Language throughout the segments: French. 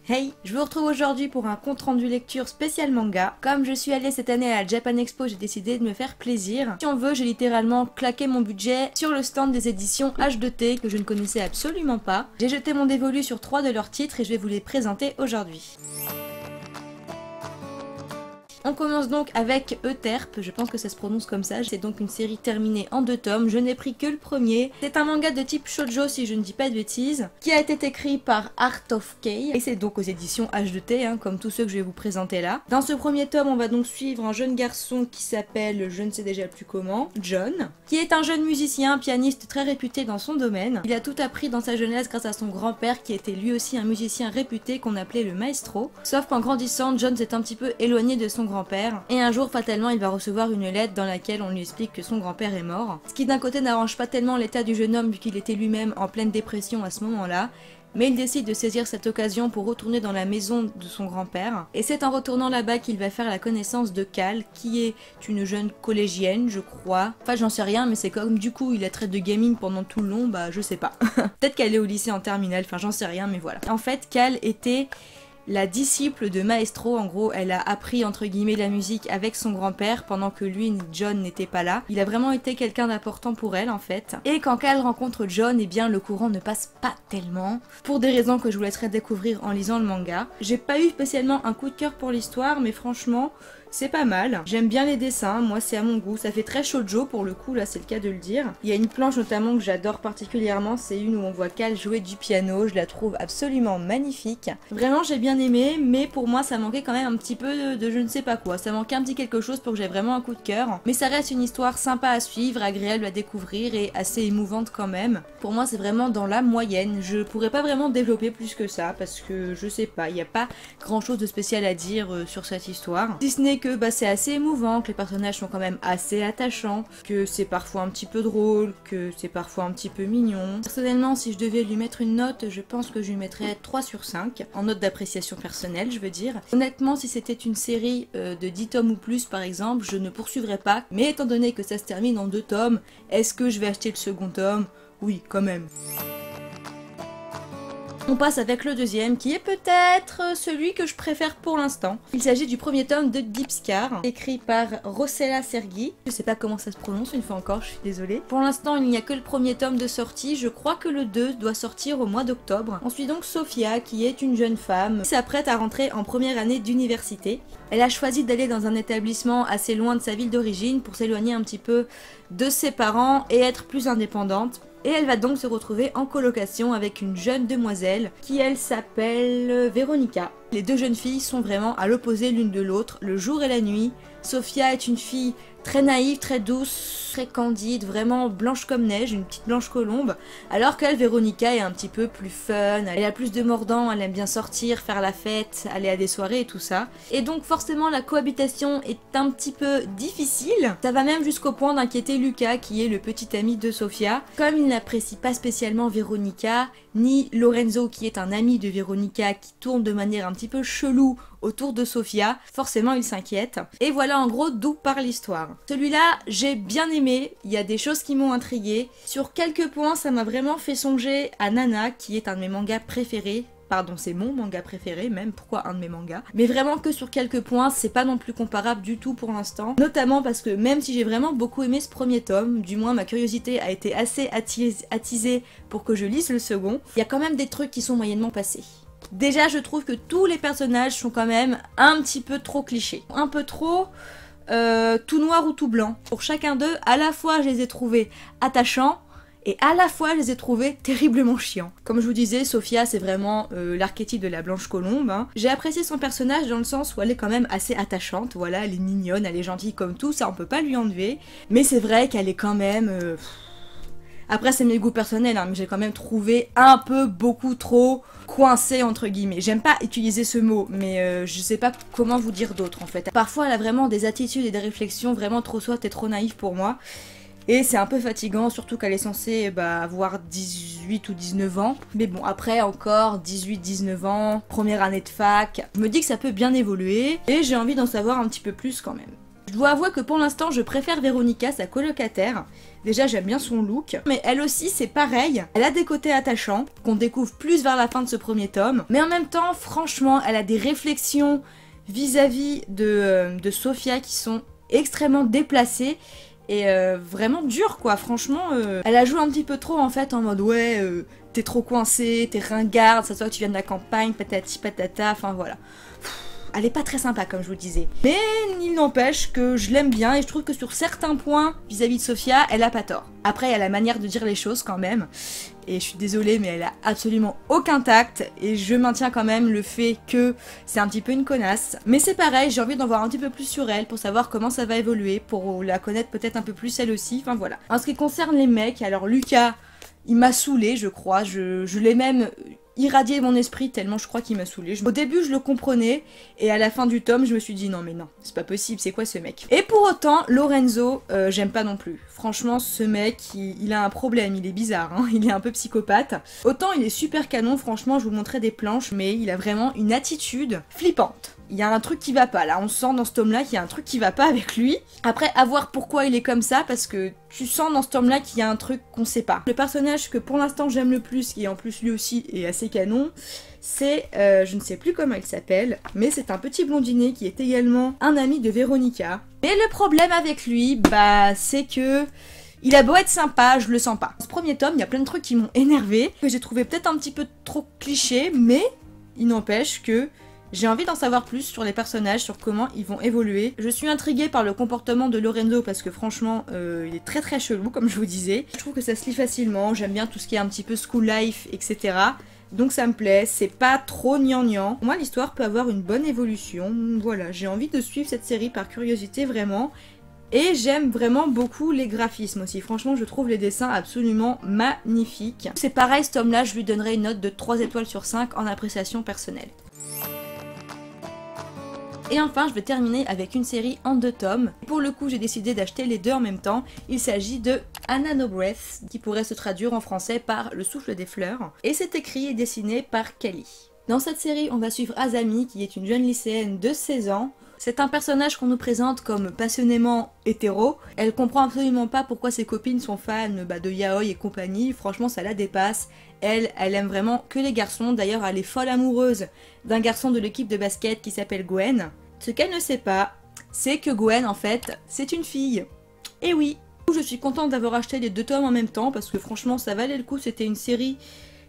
Hey, je vous retrouve aujourd'hui pour un compte rendu lecture spécial manga. Comme je suis allée cette année à la Japan Expo, j'ai décidé de me faire plaisir. Si on veut, j'ai littéralement claqué mon budget sur le stand des éditions H2T que je ne connaissais absolument pas. J'ai jeté mon dévolu sur 3 de leurs titres et je vais vous les présenter aujourd'hui. On commence donc avec Euterpe, je pense que ça se prononce comme ça, c'est donc une série terminée en 2 tomes, je n'ai pris que le premier. C'est un manga de type shoujo si je ne dis pas de bêtises, qui a été écrit par Art of Kei, et c'est donc aux éditions H2T, comme tous ceux que je vais vous présenter là. Dans ce premier tome, on va donc suivre un jeune garçon qui s'appelle, je ne sais déjà plus comment, John, qui est un jeune musicien, pianiste très réputé dans son domaine. Il a tout appris dans sa jeunesse grâce à son grand-père qui était lui aussi un musicien réputé qu'on appelait le maestro. Sauf qu'en grandissant, John s'est un petit peu éloigné de son grand-père, et un jour fatalement il va recevoir une lettre dans laquelle on lui explique que son grand-père est mort, ce qui d'un côté n'arrange pas tellement l'état du jeune homme vu qu'il était lui-même en pleine dépression à ce moment-là, mais il décide de saisir cette occasion pour retourner dans la maison de son grand-père, et c'est en retournant là-bas qu'il va faire la connaissance de Cal, qui est une jeune collégienne, je crois. Enfin j'en sais rien, mais c'est comme du coup il la traite de gamine pendant tout le long, bah je sais pas. Peut-être qu'elle est au lycée en terminale, enfin j'en sais rien, mais voilà. En fait Cal était la disciple de Maestro, en gros elle a appris entre guillemets la musique avec son grand-père pendant que lui, John, n'était pas là. Il a vraiment été quelqu'un d'important pour elle en fait. Et quand Cal rencontre John, eh bien le courant ne passe pas tellement, pour des raisons que je vous laisserai découvrir en lisant le manga. J'ai pas eu spécialement un coup de cœur pour l'histoire, mais franchement c'est pas mal. J'aime bien les dessins, moi c'est à mon goût. Ça fait très shoujo pour le coup, là c'est le cas de le dire. Il y a une planche notamment que j'adore particulièrement, c'est une où on voit Cal jouer du piano. Je la trouve absolument magnifique. Vraiment j'ai bien aimé, mais pour moi ça manquait quand même un petit peu de je ne sais pas quoi. Ça manquait un petit quelque chose pour que j'aie vraiment un coup de cœur. Mais ça reste une histoire sympa à suivre, agréable à découvrir et assez émouvante quand même. Pour moi c'est vraiment dans la moyenne. Je pourrais pas vraiment développer plus que ça parce que je sais pas, il n'y a pas grand chose de spécial à dire sur cette histoire. Si ce n'est que c'est assez émouvant, que les personnages sont quand même assez attachants, que c'est parfois un petit peu drôle, que c'est parfois un petit peu mignon. Personnellement, si je devais lui mettre une note, je pense que je lui mettrais 3 sur 5, en note d'appréciation personnelle, je veux dire. Honnêtement, si c'était une série de 10 tomes ou plus par exemple, je ne poursuivrais pas, mais étant donné que ça se termine en 2 tomes, est-ce que je vais acheter le second tome? Oui, quand même. On passe avec le deuxième, qui est peut-être celui que je préfère pour l'instant. Il s'agit du premier tome de Deep Scar, écrit par Rossella Sergi. Je sais pas comment ça se prononce, une fois encore, je suis désolée. Pour l'instant, il n'y a que le premier tome de sortie, je crois que le 2 doit sortir au mois d'octobre. On suit donc Sophia, qui est une jeune femme, qui s'apprête à rentrer en première année d'université. Elle a choisi d'aller dans un établissement assez loin de sa ville d'origine pour s'éloigner un petit peu de ses parents et être plus indépendante. Et elle va donc se retrouver en colocation avec une jeune demoiselle qui elle s'appelle Véronica. Les deux jeunes filles sont vraiment à l'opposé l'une de l'autre, le jour et la nuit. Sophia est une fille très naïve, très douce, très candide, vraiment blanche comme neige, une petite blanche colombe, alors qu'elle, Véronica, est un petit peu plus fun, elle a plus de mordant, elle aime bien sortir, faire la fête, aller à des soirées et tout ça. Et donc forcément la cohabitation est un petit peu difficile, ça va même jusqu'au point d'inquiéter Lucas, qui est le petit ami de Sophia. Comme il n'apprécie pas spécialement Véronica, ni Lorenzo, qui est un ami de Véronica, qui tourne de manière un petit peu chelou autour de Sophia, forcément il s'inquiète. Et voilà en gros d'où part l'histoire. Celui-là, j'ai bien aimé, il y a des choses qui m'ont intriguée. Sur quelques points, ça m'a vraiment fait songer à Nana, qui est un de mes mangas préférés. Pardon, c'est mon manga préféré même, pourquoi un de mes mangas? Mais vraiment que sur quelques points, c'est pas non plus comparable du tout pour l'instant. Notamment parce que même si j'ai vraiment beaucoup aimé ce premier tome, du moins ma curiosité a été assez attisée pour que je lise le second, il y a quand même des trucs qui sont moyennement passés. Déjà, je trouve que tous les personnages sont quand même un petit peu trop clichés. Un peu trop tout noir ou tout blanc. Pour chacun d'eux, à la fois je les ai trouvés attachants, et à la fois je les ai trouvés terriblement chiants. Comme je vous disais, Sophia c'est vraiment l'archétype de la blanche colombe. J'ai apprécié son personnage dans le sens où elle est quand même assez attachante, voilà, elle est mignonne, elle est gentille comme tout, ça on peut pas lui enlever. Mais c'est vrai qu'elle est quand même... Après c'est mes goûts personnels, mais j'ai quand même trouvé un peu beaucoup trop coincée entre guillemets. J'aime pas utiliser ce mot, mais je sais pas comment vous dire d'autre en fait. Parfois elle a vraiment des attitudes et des réflexions vraiment trop sottes et trop naïves pour moi. Et c'est un peu fatigant, surtout qu'elle est censée avoir 18 ou 19 ans. Mais bon, après encore 18-19 ans, première année de fac. Je me dis que ça peut bien évoluer et j'ai envie d'en savoir un petit peu plus quand même. Je dois avouer que pour l'instant je préfère Véronica, sa colocataire. Déjà j'aime bien son look, mais elle aussi c'est pareil, elle a des côtés attachants, qu'on découvre plus vers la fin de ce premier tome, mais en même temps franchement elle a des réflexions vis-à-vis de Sophia qui sont extrêmement déplacées et vraiment dures quoi, franchement elle a joué un petit peu trop en fait en mode ouais t'es trop coincée, t'es ringarde, ça se voit que tu viens de la campagne, patati patata, enfin voilà. Elle est pas très sympa comme je vous le disais. Mais il n'empêche que je l'aime bien et je trouve que sur certains points vis-à-vis de Sophia, elle a pas tort. Après, il y a la manière de dire les choses quand même. Et je suis désolée, mais elle a absolument aucun tact. Et je maintiens quand même le fait que c'est un petit peu une connasse. Mais c'est pareil, j'ai envie d'en voir un petit peu plus sur elle pour savoir comment ça va évoluer, pour la connaître peut-être un peu plus elle aussi. Enfin voilà. En ce qui concerne les mecs, alors Lucas, il m'a saoulé, je crois. Je l'ai même irradié mon esprit tellement je crois qu'il m'a saoulé. Au début je le comprenais et à la fin du tome je me suis dit non mais non, c'est pas possible, c'est quoi ce mec? Et pour autant Lorenzo, j'aime pas non plus. Franchement ce mec il a un problème, il est bizarre, hein, il est un peu psychopathe. Autant il est super canon, franchement je vous montrais des planches, mais il a vraiment une attitude flippante. Il y a un truc qui va pas, là on sent dans ce tome-là qu'il y a un truc qui va pas avec lui. Après, à voir pourquoi il est comme ça, parce que tu sens dans ce tome-là qu'il y a un truc qu'on sait pas. Le personnage que pour l'instant j'aime le plus, qui en plus lui aussi est assez canon, c'est, je ne sais plus comment il s'appelle, mais c'est un petit blondinet qui est également un ami de Véronica. Mais le problème avec lui, bah c'est que il a beau être sympa, je le sens pas. Dans ce premier tome, il y a plein de trucs qui m'ont énervé, que j'ai trouvé peut-être un petit peu trop cliché, mais il n'empêche que j'ai envie d'en savoir plus sur les personnages, sur comment ils vont évoluer. Je suis intriguée par le comportement de Lorenzo parce que franchement, il est très très chelou comme je vous disais. Je trouve que ça se lit facilement, j'aime bien tout ce qui est un petit peu school life, etc. Donc ça me plaît, c'est pas trop gnangnan. Pour moi l'histoire peut avoir une bonne évolution, voilà, j'ai envie de suivre cette série par curiosité vraiment. Et j'aime vraiment beaucoup les graphismes aussi, franchement je trouve les dessins absolument magnifiques. C'est pareil, ce tome là je lui donnerai une note de 3 étoiles sur 5 en appréciation personnelle. Et enfin, je vais terminer avec une série en 2 tomes. Pour le coup, j'ai décidé d'acheter les deux en même temps. Il s'agit de Anna No Breath, qui pourrait se traduire en français par Le souffle des fleurs. Et c'est écrit et dessiné par Kelly. Dans cette série, on va suivre Azami, qui est une jeune lycéenne de 16 ans. C'est un personnage qu'on nous présente comme passionnément hétéro. Elle comprend absolument pas pourquoi ses copines sont fans de yaoi et compagnie. Franchement, ça la dépasse. Elle aime vraiment que les garçons. D'ailleurs, elle est folle amoureuse d'un garçon de l'équipe de basket qui s'appelle Gwen. Ce qu'elle ne sait pas, c'est que Gwen, en fait, c'est une fille. Et oui, je suis contente d'avoir acheté les 2 tomes en même temps parce que franchement, ça valait le coup. C'était une série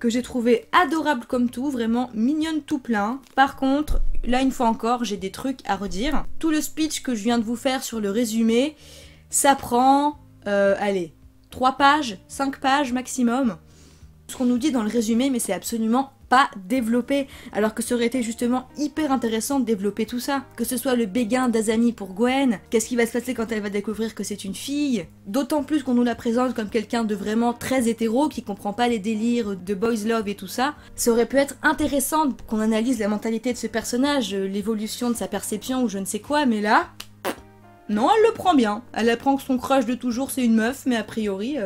que j'ai trouvée adorable comme tout, vraiment mignonne tout plein. Par contre, là, une fois encore, j'ai des trucs à redire. Tout le speech que je viens de vous faire sur le résumé, ça prend, allez, 3 pages, 5 pages maximum. Ce qu'on nous dit dans le résumé, mais c'est absolument pas développé, alors que ça aurait été justement hyper intéressant de développer tout ça. Que ce soit le béguin d'Azami pour Gwen, qu'est-ce qui va se passer quand elle va découvrir que c'est une fille, d'autant plus qu'on nous la présente comme quelqu'un de vraiment très hétéro, qui comprend pas les délires de boys love et tout ça. Ça aurait pu être intéressant qu'on analyse la mentalité de ce personnage, l'évolution de sa perception ou je ne sais quoi, mais là... non, elle le prend bien. Elle apprend que son crush de toujours c'est une meuf, mais a priori,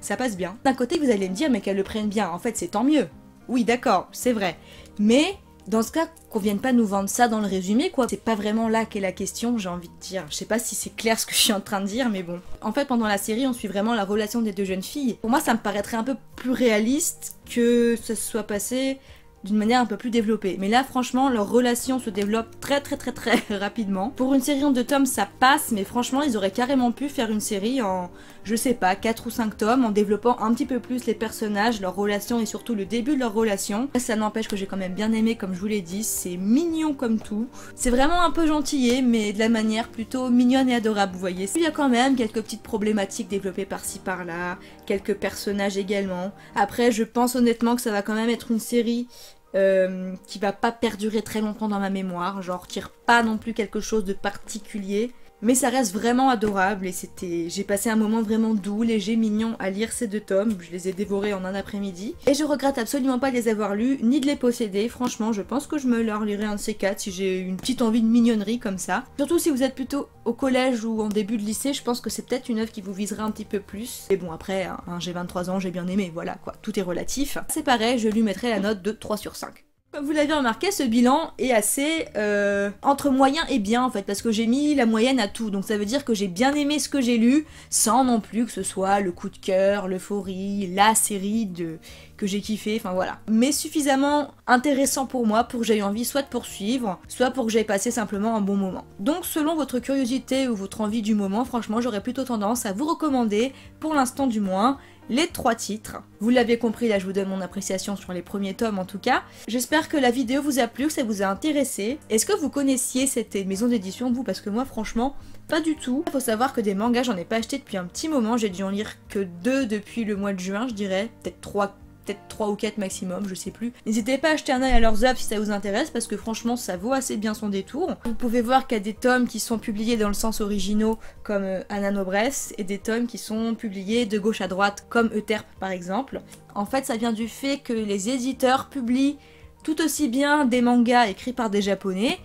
ça passe bien. D'un côté, vous allez me dire, mais qu'elle le prenne bien, en fait c'est tant mieux. Oui, d'accord, c'est vrai. Mais, dans ce cas, qu'on vienne pas nous vendre ça dans le résumé, quoi. C'est pas vraiment là qu'est la question, j'ai envie de dire. Je sais pas si c'est clair ce que je suis en train de dire, mais bon. En fait, pendant la série, on suit vraiment la relation des 2 jeunes filles. Pour moi, ça me paraîtrait un peu plus réaliste que ça se soit passé d'une manière un peu plus développée. Mais là, franchement, leur relation se développe très rapidement. Pour une série en 2 tomes, ça passe, mais franchement, ils auraient carrément pu faire une série en, je sais pas, 4 ou 5 tomes, en développant un petit peu plus les personnages, leur relation et surtout le début de leur relation. Ça n'empêche que j'ai quand même bien aimé, comme je vous l'ai dit, c'est mignon comme tout. C'est vraiment un peu gentillé, mais de la manière plutôt mignonne et adorable, vous voyez. Il y a quand même quelques petites problématiques développées par-ci par-là, quelques personnages également. Après, je pense honnêtement que ça va quand même être une série qui va pas perdurer très longtemps dans ma mémoire, genre tire pas non plus quelque chose de particulier, mais ça reste vraiment adorable et j'ai passé un moment vraiment doux, léger, mignon à lire ces 2 tomes, je les ai dévorés en un après-midi, et je regrette absolument pas de les avoir lus, ni de les posséder, franchement je pense que je me leur lirai un de ces 4 si j'ai une petite envie de mignonnerie comme ça. Surtout si vous êtes plutôt au collège ou en début de lycée, je pense que c'est peut-être une œuvre qui vous visera un petit peu plus. Et bon après, hein, j'ai 23 ans, j'ai bien aimé, voilà quoi, tout est relatif. C'est pareil, je lui mettrai la note de 3 sur 5. Vous l'avez remarqué, ce bilan est assez entre moyen et bien en fait, parce que j'ai mis la moyenne à tout, donc ça veut dire que j'ai bien aimé ce que j'ai lu, sans non plus que ce soit le coup de cœur, l'euphorie, la série que j'ai kiffé, enfin voilà. Mais suffisamment intéressant pour moi pour que j'aie envie soit de poursuivre, soit pour que j'aie passé simplement un bon moment. Donc selon votre curiosité ou votre envie du moment, franchement j'aurais plutôt tendance à vous recommander, pour l'instant du moins, les 3 titres. Vous l'avez compris, là je vous donne mon appréciation sur les premiers tomes en tout cas. J'espère que la vidéo vous a plu, que ça vous a intéressé. Est-ce que vous connaissiez cette maison d'édition vous? Parce que moi franchement, pas du tout. Il faut savoir que des mangas j'en ai pas acheté depuis un petit moment, j'ai dû en lire que 2 depuis le mois de juin je dirais, peut-être 3 ou 4 maximum, je sais plus. N'hésitez pas à jeter un œil à leurs œuvres si ça vous intéresse, parce que franchement ça vaut assez bien son détour. Vous pouvez voir qu'il y a des tomes qui sont publiés dans le sens originaux, comme Anna Nobresse, et des tomes qui sont publiés de gauche à droite, comme Euterpe par exemple. En fait ça vient du fait que les éditeurs publient tout aussi bien des mangas écrits par des japonais,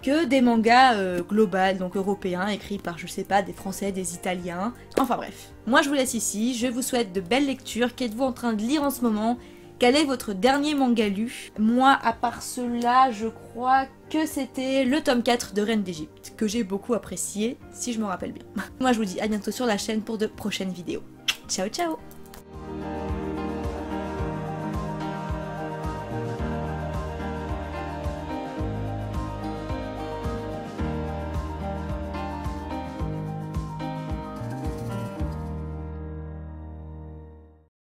que des mangas globaux, donc européens, écrits par, je sais pas, des Français, des Italiens, enfin bref. Moi je vous laisse ici, je vous souhaite de belles lectures, qu'êtes-vous en train de lire en ce moment? Quel est votre dernier manga lu? Moi, à part cela, je crois que c'était le tome 4 de Reine d'Égypte, que j'ai beaucoup apprécié, si je me rappelle bien. Moi je vous dis à bientôt sur la chaîne pour de prochaines vidéos. Ciao ciao!